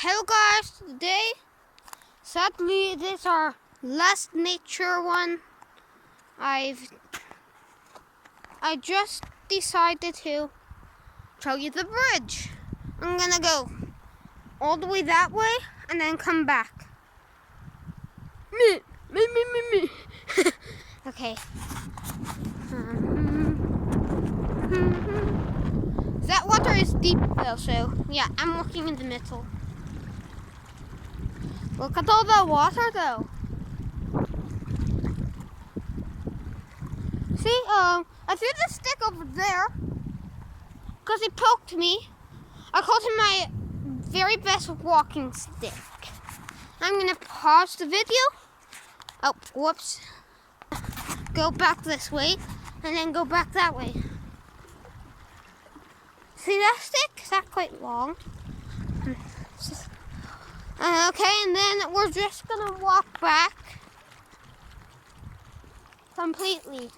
Hello guys, today, sadly this is our last nature one. I just decided to show you the bridge. I'm gonna go all the way that way and then come back. Me. Okay. That water is deep though, so yeah, I'm walking in the middle. Look at all that water though. See, I threw the stick over there because it poked me. I called him my very best walking stick. I'm gonna pause the video. Oh, whoops. Go back this way and then go back that way. See that stick? Is that quite long? Okay, and then we're just gonna walk back completely.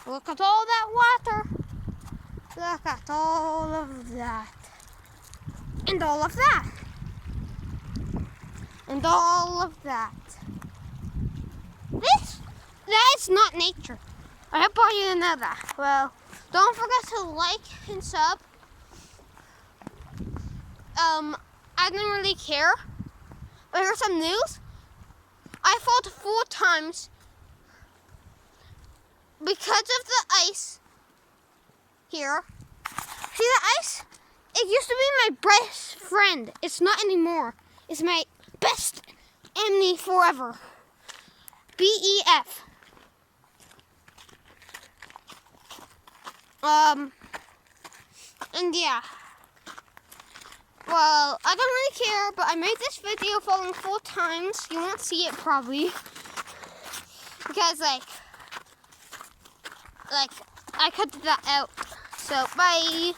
Look at all that water. Look at all of that. And all of that. And all of that. That is not nature. I hope all you know that. Well, don't forget to like and sub. I didn't really care. But here's some news. I fought 4 times because of the ice here. See the ice? It used to be my best friend. It's not anymore. It's my best enemy forever. BEF. And yeah. Well, I don't really care, but I made this video falling 4 times. You won't see it probably. Because like I cut that out. So bye.